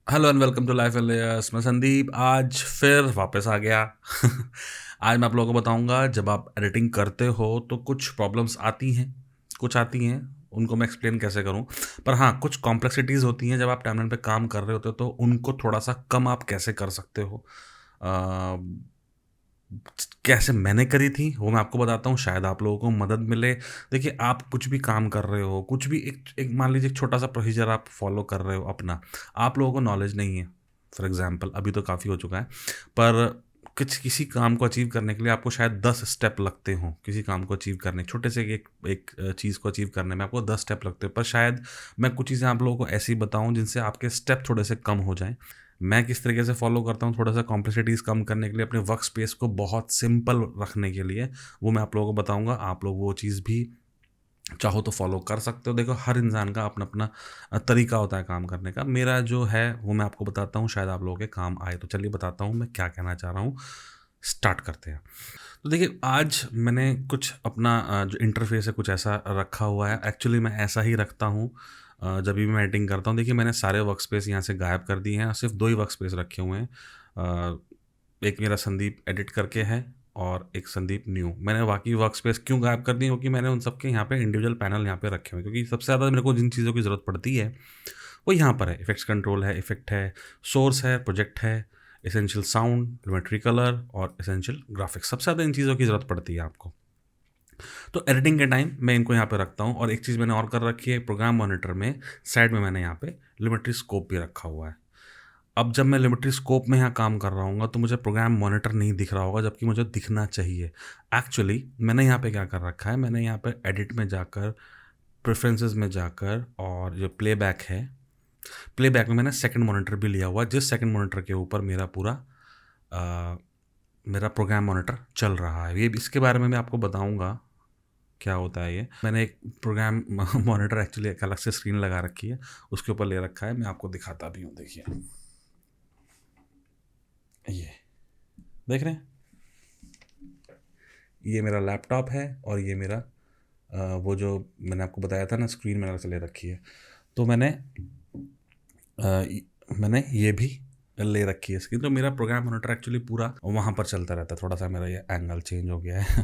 Hello and welcome to life alias. मैं संदीप आज फिर वापस आ गया। आज मैं आप लोगों को बताऊंगा, जब आप एडिटिंग करते हो तो कुछ प्रॉब्लम्स आती हैं। उनको मैं एक्सप्लेन कैसे करूं। पर हाँ, कुछ कॉम्प्लेक्सिटीज़ होती हैं जब आप टाइमलाइन पे काम कर रहे होते हो, तो उनको थोड़ा सा कम आप कैसे कर सकते हो। कैसे मैंने करी थी वो मैं आपको बताता हूँ, शायद आप लोगों को मदद मिले। देखिए, आप कुछ भी काम कर रहे हो, कुछ भी एक एक मान लीजिए एक छोटा सा प्रोसीजर आप फॉलो कर रहे हो अपना, आप लोगों को नॉलेज नहीं है। फॉर एग्जांपल, अभी तो काफ़ी हो चुका है, पर कुछ किसी काम को अचीव करने के लिए आपको शायद 10 स्टेप लगते हों। किसी काम को अचीव करने, छोटे से एक एक चीज़ को अचीव करने में आपको 10 स्टेप लगते हो, पर शायद मैं कुछ चीज़ें आप लोगों को ऐसी बताऊं जिनसे आपके स्टेप थोड़े से कम हो जाएं। मैं किस तरीके से फॉलो करता हूँ थोड़ा सा कॉम्प्लेक्सिटीज़ कम करने के लिए, अपने वर्क स्पेस को बहुत सिंपल रखने के लिए, वो मैं आप लोगों को बताऊंगा। आप लोग वो चीज़ भी चाहो तो फॉलो कर सकते हो। देखो, हर इंसान का अपना अपना तरीका होता है काम करने का। मेरा जो है वो मैं आपको बताता हूँ, शायद आप लोगों के काम आए। तो चलिए बताता हूँ मैं क्या कहना चाह रहा हूँ। स्टार्ट करते हैं। तो देखिए, आज मैंने कुछ अपना जो इंटरफेस है कुछ ऐसा रखा हुआ है। एक्चुअली मैं ऐसा ही रखता हूँ जब भी मैं एडिटिंग करता हूँ। देखिए, मैंने सारे वर्क स्पेस यहाँ से गायब कर दिए हैं, सिर्फ 2 ही वर्क स्पेस रखे हुए हैं। एक मेरा संदीप एडिट करके है और एक संदीप न्यू। मैंने बाकी वर्क स्पेस क्यों गायब कर दिए, क्योंकि मैंने उन सबके यहाँ पे इंडिविजुअल पैनल यहाँ पे रखे हुए हैं। क्योंकि सबसे ज़्यादा मेरे को जिन चीज़ों की ज़रूरत पड़ती है वो यहाँ पर है। इफेक्ट्स कंट्रोल है, इफेक्ट है, सोर्स है, प्रोजेक्ट है, एसेंशियल साउंड, ज्योमेट्री कलर और एसेंशियल ग्राफिक्स। सबसे ज़्यादा इन चीज़ों की ज़रूरत पड़ती है आपको। तो एडिटिंग के टाइम मैं इनको यहाँ पे रखता हूँ। और एक चीज़ मैंने और कर रखी है, प्रोग्राम मॉनिटर में साइड में मैंने यहाँ पे लिमिट्री स्कोप भी रखा हुआ है। अब जब मैं लिमिट्री स्कोप में यहाँ काम कर रहा हूँ तो मुझे प्रोग्राम मॉनिटर नहीं दिख रहा होगा, जबकि मुझे दिखना चाहिए। एक्चुअली मैंने यहाँ पे क्या कर रखा है, मैंने यहाँ पे एडिट में जाकर, प्रेफरेंसेस में जाकर, और जो प्लेबैक है, प्लेबैक में मैंने सेकंड मॉनिटर भी लिया हुआ, जिस सेकंड मॉनिटर के ऊपर मेरा पूरा मेरा प्रोग्राम मॉनिटर चल रहा है। ये इसके बारे में मैं आपको बताऊंगा क्या होता है। ये मैंने एक प्रोग्राम मॉनिटर एक्चुअली एक अलग से स्क्रीन लगा रखी है, उसके ऊपर ले रखा है। मैं आपको दिखाता भी हूँ, देखिए ये देख रहे हैं, ये मेरा लैपटॉप है और ये मेरा वो जो मैंने आपको बताया था ना, स्क्रीन मैंने अलग से ले रखी है। तो मैंने ये भी ले रखी है स्क्रीन। तो मेरा प्रोग्राम मॉनिटर एक्चुअली पूरा वहाँ पर चलता रहता है। थोड़ा सा मेरा ये एंगल चेंज हो गया है।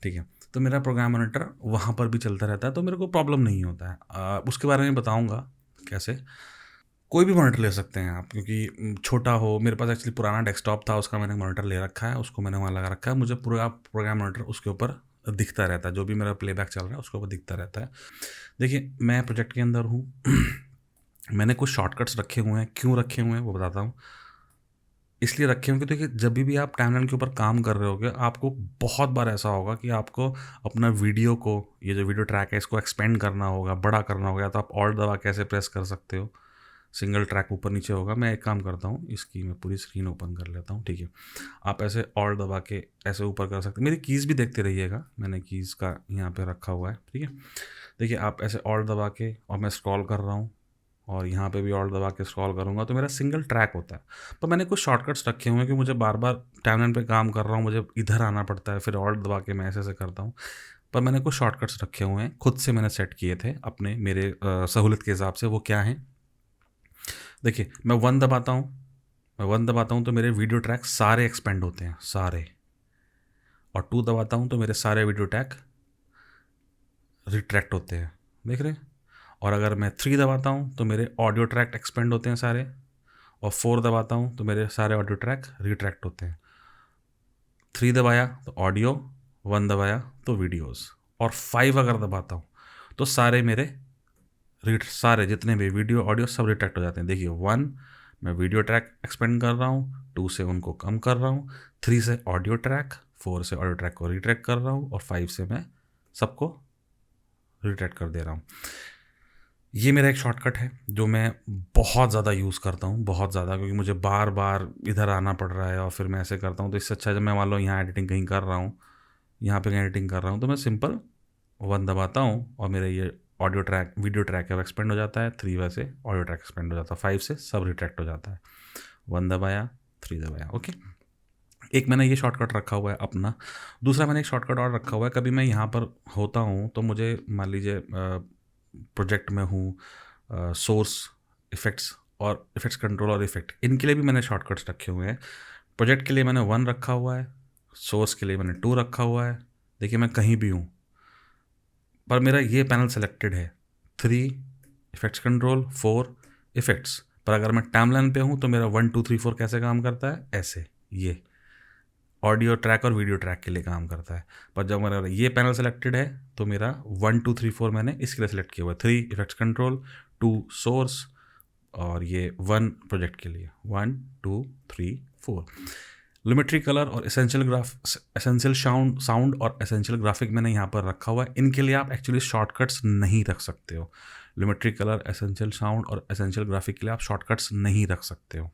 ठीक है। तो मेरा प्रोग्राम मॉनिटर वहाँ पर भी चलता रहता है, तो मेरे को प्रॉब्लम नहीं होता है। उसके बारे में बताऊँगा कैसे। कोई भी मॉनिटर ले सकते हैं आप, क्योंकि छोटा हो। मेरे पास एक्चुअली पुराना डेस्कटॉप था, उसका मैंने मॉनिटर ले रखा है, उसको मैंने वहाँ लगा रखा है। मुझे पूरा प्रोग्राम मॉनिटर उसके ऊपर दिखता रहता है, जो भी मेरा प्लेबैक चल रहा है उसके ऊपर दिखता रहता है। देखिए, मैं प्रोजेक्ट के अंदर हूँ। मैंने कुछ शॉर्टकट्स रखे हुए हैं। क्यों रखे हुए हैं वो बताता हूँ। इसलिए रखे होंगे, देखिए, जब भी आप टाइमलाइन के ऊपर काम कर रहे होगे, आपको बहुत बार ऐसा होगा कि आपको अपना वीडियो को, ये जो वीडियो ट्रैक है, इसको एक्सपेंड करना होगा, बड़ा करना होगा। तो आप ऑल्ट दबा कैसे प्रेस कर सकते हो, सिंगल ट्रैक ऊपर नीचे होगा। मैं एक काम करता हूँ, इसकी मैं पूरी स्क्रीन ओपन कर लेता हूँ, ठीक है। आप ऐसे ऑल्ट दबा के ऐसे ऊपर कर सकते हैं। मेरी कीज़ भी देखते रहिएगा, मैंने कीज़ का यहाँ पे रखा हुआ है, ठीक है। देखिए, आप ऐसे ऑल्ट दबा के, और मैं स्क्रॉल कर रहा हूँ, और यहाँ पे भी ऑल्ट दबा के स्क्रॉल करूँगा तो मेरा सिंगल ट्रैक होता है। तो मैंने कुछ शॉर्टकट्स रखे हुए हैं कि मुझे बार बार टाइमलाइन पे काम कर रहा हूँ, मुझे इधर आना पड़ता है, फिर ऑल्ट दबा के मैं ऐसे ऐसे करता हूँ। पर मैंने कुछ शॉर्टकट्स रखे हुए हैं, खुद से मैंने सेट किए थे अपने, मेरे सहूलियत के हिसाब से। वो क्या है, देखिए, मैं वन दबाता हूँ तो मेरे वीडियो ट्रैक सारे एक्सपेंड होते हैं, सारे। और टू दबाता हूँ तो मेरे सारे वीडियो ट्रैक रिट्रैक्ट होते हैं, देख रहे हैं। और अगर मैं 3 दबाता हूँ तो मेरे ऑडियो ट्रैक एक्सपेंड होते हैं सारे। और 4 दबाता हूँ तो मेरे सारे ऑडियो ट्रैक रिट्रैक्ट होते हैं। 3 दबाया तो ऑडियो, 1 दबाया तो वीडियोस, और 5 अगर दबाता हूँ तो सारे मेरे सारे जितने भी वीडियो ऑडियो सब रिट्रैक्ट हो जाते हैं। देखिए, 1 मैं वीडियो ट्रैक एक्सपेंड कर रहा हूँ, 2 से उनको कम कर रहा हूँ, 3 से ऑडियो ट्रैक, 4 से ऑडियो ट्रैक को रिट्रैक्ट कर रहा हूँ, और 5 से मैं सबको रिट्रैक्ट कर दे रहा हूँ। ये मेरा एक शॉर्टकट है जो मैं बहुत ज़्यादा यूज़ करता हूँ, बहुत ज़्यादा, क्योंकि मुझे बार बार इधर आना पड़ रहा है और फिर मैं ऐसे करता हूँ। तो इससे अच्छा जब मैं मान लो यहाँ एडिटिंग कहीं कर रहा हूँ, यहाँ पे कहीं एडिटिंग कर रहा हूँ, तो मैं सिंपल 1 दबाता हूँ और मेरा ये ऑडियो ट्रैक, वीडियो ट्रैक है वो एक्सपेंड हो जाता है। 3 वैसे ऑडियो ट्रैक एक्सपेंड हो जाता है, 5 से सब रिट्रैक्ट हो जाता है। 1 दबाया, 3 दबाया, ओके। एक मैंने ये शॉर्टकट रखा हुआ है अपना। दूसरा मैंने एक शॉर्टकट और रखा हुआ है, कभी मैं यहाँ पर होता हूँ तो मुझे मान लीजिए प्रोजेक्ट में हूँ, सोर्स, इफ़ेक्ट्स और इफेक्ट्स कंट्रोल और इफेक्ट, इनके लिए भी मैंने शॉर्टकट्स रखे हुए हैं। प्रोजेक्ट के लिए मैंने 1 रखा हुआ है, सोर्स के लिए मैंने 2 रखा हुआ है। देखिए मैं कहीं भी हूँ पर मेरा ये पैनल सेलेक्टेड है, 3 इफेक्ट्स कंट्रोल, 4 इफेक्ट्स। पर अगर मैं टाइमलाइन पे हूँ तो मेरा 1 2 3 4 कैसे काम करता है, ऐसे, ये ऑडियो ट्रैक और वीडियो ट्रैक के लिए काम करता है। पर जब मेरा ये पैनल सेलेक्टेड है तो मेरा 1 2 3 4 मैंने इसके लिए सेलेक्ट किया हुआ है, 3 इफेक्ट्स कंट्रोल, 2 सोर्स और ये 1 प्रोजेक्ट के लिए, 1 2 3 4। लिमिट्री कलर और एसेंशियल साउंड और एसेंशियल ग्राफिक मैंने यहाँ पर रखा हुआ है। इनके लिए आप एक्चुअली शॉर्टकट्स नहीं रख सकते हो। लिमिट्री कलर, एसेंशियल साउंड और एसेंशियल ग्राफिक के लिए आप शॉर्टकट्स नहीं रख सकते हो,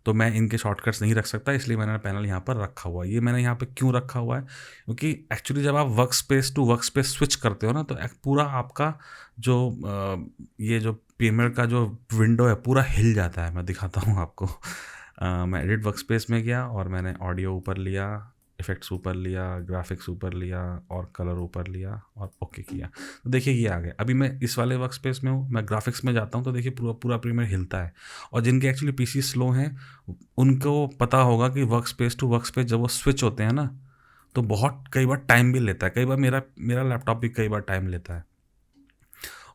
तो मैं इनके शॉर्टकट्स नहीं रख सकता, इसलिए मैंने पैनल यहाँ पर रखा हुआ है। ये मैंने यहाँ पे क्यों रखा हुआ है, क्योंकि एक्चुअली जब आप work space to work space switch करते हो ना, तो पूरा आपका जो ये जो प्रीमियर का जो विंडो है पूरा हिल जाता है। मैं दिखाता हूँ आपको। मैं एडिट वर्क स्पेस में गया और मैंने ऑडियो ऊपर लिया, इफेक्ट्स ऊपर लिया, ग्राफिक्स ऊपर लिया और कलर ऊपर लिया और ओके किया, तो देखिए ये आ गया। अभी मैं इस वाले वर्क स्पेस में हूँ, मैं ग्राफिक्स में जाता हूँ तो देखिए पूरा पूरा प्रीमियर हिलता है। और जिनके एक्चुअली पीसी स्लो हैं उनको पता होगा कि work space to work space जब वो स्विच होते हैं ना, तो बहुत कई बार टाइम भी लेता है। कई बार मेरा लैपटॉप भी कई बार टाइम लेता है।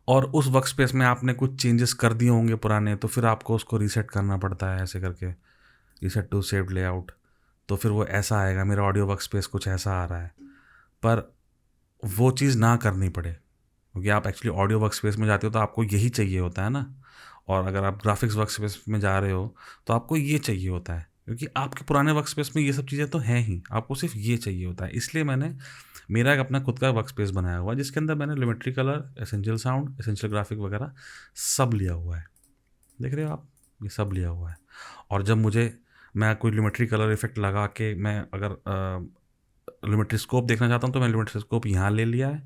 और उस वर्क स्पेस में आपने कुछ चेंजेस कर दिए होंगे पुराने, तो फिर आपको उसको रीसेट करना पड़ता है, ऐसे करके रीसेट टू सेव्ड लेआउट। तो फिर वो ऐसा आएगा, मेरा ऑडियो वर्क स्पेस कुछ ऐसा आ रहा है। पर वो चीज़ ना करनी पड़े, क्योंकि आप एक्चुअली ऑडियो वर्क स्पेस में जाते हो तो आपको यही चाहिए होता है ना। और अगर आप ग्राफिक्स वर्क स्पेस में जा रहे हो तो आपको ये चाहिए होता है, क्योंकि आपके पुराने वर्क स्पेस में ये सब चीज़ें तो हैं ही, आपको सिर्फ ये चाहिए होता है। इसलिए मैंने मेरा एक अपना खुद का वर्क स्पेस बनाया हुआ है, जिसके अंदर मैंने Lumetri colour, essential sound, essential graphic वगैरह सब लिया हुआ है। देख रहे हो आप, ये सब लिया हुआ है। और जब मैं कोई लिमिट्री कलर इफेक्ट लगा के मैं अगर लिमिट्री स्कोप देखना चाहता हूँ तो मैं लिमिट्री स्कोप यहाँ ले लिया है,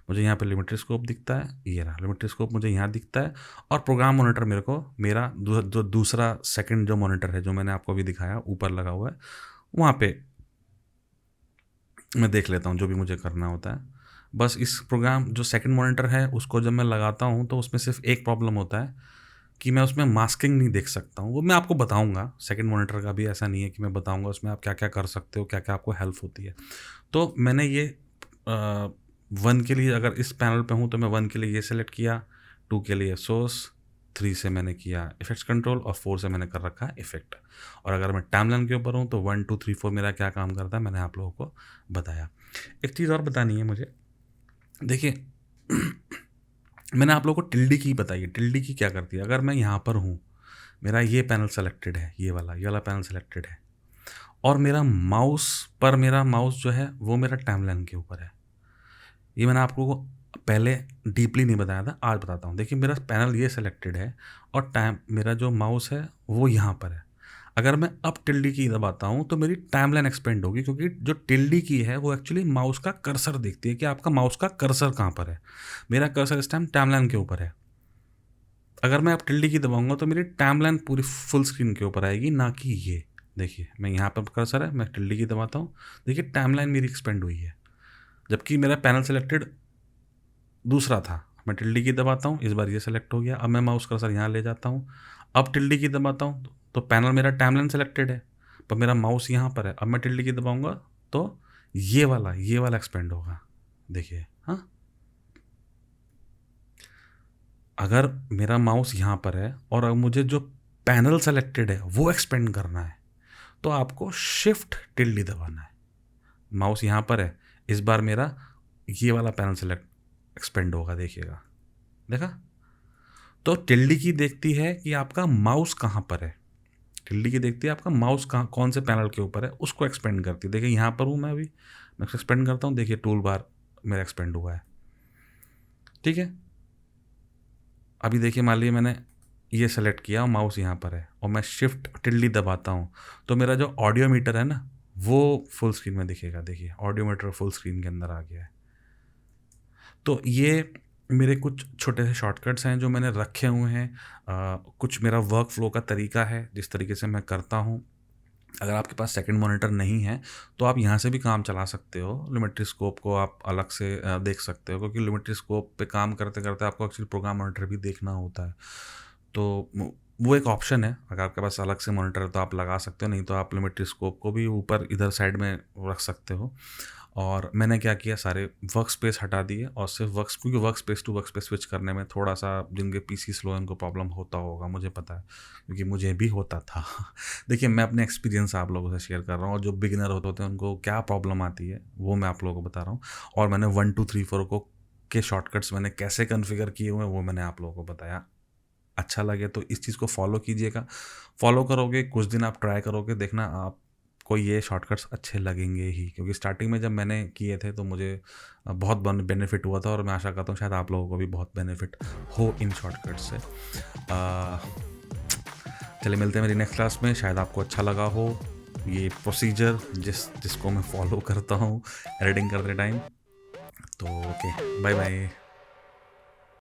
मुझे यहाँ पे लिमिट्री स्कोप दिखता है, ये रहा लिमिट्री स्कोप मुझे यहाँ दिखता है। और प्रोग्राम मॉनिटर मेरे को मेरा जो दूसरा सेकंड जो मॉनिटर है, जो मैंने आपको अभी दिखाया ऊपर लगा हुआ है, वहाँ पे मैं देख लेता हूँ जो भी मुझे करना होता है। बस इस प्रोग्राम जो सेकंड मॉनिटर है उसको जब मैं लगाता हूँ तो उसमें सिर्फ एक प्रॉब्लम होता है कि मैं उसमें मास्किंग नहीं देख सकता हूँ। वो मैं आपको बताऊँगा, सेकंड मॉनिटर का भी ऐसा नहीं है कि मैं बताऊँगा उसमें आप क्या क्या कर सकते हो, क्या क्या आपको हेल्प होती है। तो मैंने ये 1 के लिए अगर इस पैनल पे हूँ तो मैं 1 के लिए ये सेलेक्ट किया, 2 के लिए सोर्स, 3 से मैंने किया इफेक्ट्स कंट्रोल और 4 से मैंने कर रखा है इफेक्ट। और अगर मैं टाइमलाइन के ऊपर हूँ तो 1 2 3 4 मेरा क्या काम करता है मैंने आप लोगों को बताया। एक चीज़ और बतानी है मुझे, देखिए मैंने आप लोगों को टिल्डी की बताई है। टिल्डी की क्या करती है, अगर मैं यहाँ पर हूँ, मेरा ये पैनल सेलेक्टेड है, ये वाला पैनल सेलेक्टेड है, और मेरा माउस जो है वो मेरा टाइमलाइन के ऊपर है। ये मैंने आप लोगों को पहले डीपली नहीं बताया था, आज बताता हूँ। देखिए मेरा पैनल ये सेलेक्टेड है और मेरा जो माउस है वो यहाँ पर है। अगर मैं अब टिल्डी की दबाता हूँ तो मेरी टाइमलाइन एक्सपेंड होगी, क्योंकि जो टिल्डी की है वो एक्चुअली माउस का कर्सर देखती है कि आपका माउस का कर्सर कहाँ पर है। मेरा कर्सर इस टाइम टाइमलाइन के ऊपर है। अगर मैं अब टिल्डी की दबाऊंगा तो मेरी टाइमलाइन पूरी फुल स्क्रीन के ऊपर आएगी, ना कि ये। देखिए मैं यहाँ पर कर्सर है, मैं टिल्डी की दबाता हूँ, देखिए टाइमलाइन मेरी एक्सपेंड हुई है, जबकि मेरा पैनल सेलेक्टेड दूसरा था। मैं टिल्डी की दबाता हूँ, इस बार ये सेलेक्ट हो गया। अब मैं माउस कर्सर यहाँ ले जाता हूँ, अब टिल्डी की दबाता हूँ तो पैनल मेरा टाइमलाइन सेलेक्टेड है, पर मेरा माउस यहाँ पर है। अब मैं टिल्डी की दबाऊंगा तो ये वाला एक्सपेंड होगा। देखिए, हाँ, अगर मेरा माउस यहाँ पर है और अब मुझे जो पैनल सेलेक्टेड है वो एक्सपेंड करना है तो आपको शिफ्ट टिल्डी दबाना है। माउस यहाँ पर है, इस बार मेरा ये वाला पैनल सेलेक्ट एक्सपेंड होगा, देखिएगा, देखा। तो टिल्डी की देखती है कि आपका माउस कहाँ पर है, टिल्डी की देखती है आपका माउस कहाँ कौन से पैनल के ऊपर है, उसको एक्सपेंड करती है। देखिए यहाँ पर हूँ मैं अभी, मैं एक्सपेंड करता हूँ, देखिए टूल बार मेरा एक्सपेंड हुआ है, ठीक है। अभी देखिए मान लीजिए मैंने ये सेलेक्ट किया और माउस यहाँ पर है और मैं शिफ्ट टिल्डी दबाता हूँ तो मेरा जो ऑडियो मीटर है ना वो फुल स्क्रीन में दिखेगा। देखिए ऑडियो मीटर फुल स्क्रीन के अंदर आ गया है। तो ये मेरे कुछ छोटे से शॉर्टकट्स हैं जो मैंने रखे हुए हैं। कुछ मेरा वर्क फ्लो का तरीका है जिस तरीके से मैं करता हूँ। अगर आपके पास सेकंड मॉनिटर नहीं है तो आप यहाँ से भी काम चला सकते हो। लिमिट्री स्कोप को आप अलग से देख सकते हो, क्योंकि लिमिट्री स्कोप पे काम करते करते आपको एक्चुअली प्रोग्राम मॉनिटर भी देखना होता है। तो वो एक ऑप्शन है, अगर आपके पास अलग से मॉनिटर है तो आप लगा सकते हो, नहीं तो आप लिमिट्री स्कोप को भी ऊपर इधर साइड में रख सकते हो। और मैंने क्या किया, सारे वर्क स्पेस हटा दिए और सिर्फ क्योंकि work space to work space switch करने में थोड़ा सा जिनके पीसी स्लो है उनको प्रॉब्लम होता होगा, मुझे पता है, क्योंकि मुझे भी होता था। देखिए, मैं अपने एक्सपीरियंस आप लोगों से शेयर कर रहा हूँ, और जो बिगिनर होते हैं उनको क्या प्रॉब्लम आती है वो मैं आप लोगों को बता रहा हूँ। और मैंने 1 2 3 4 को के शॉर्टकट्स मैंने कैसे कॉन्फ़िगर किए हुए हैं वो मैंने आप लोगों को बताया। अच्छा लगे तो इस चीज़ को फ़ॉलो कीजिएगा। फ़ॉलो करोगे, कुछ दिन आप ट्राई करोगे, देखना आपको ये शॉर्टकट्स अच्छे लगेंगे ही, क्योंकि स्टार्टिंग में जब मैंने किए थे तो मुझे बहुत बेनिफिट हुआ था, और मैं आशा करता हूँ शायद आप लोगों को भी बहुत बेनिफिट हो इन शॉर्टकट्स से। चलिए, मिलते हैं मेरी नेक्स्ट क्लास में, शायद आपको अच्छा लगा हो ये प्रोसीजर जिसको मैं फ़ॉलो करता हूँ एडिटिंग करते टाइम। तो ओके, बाय बाय।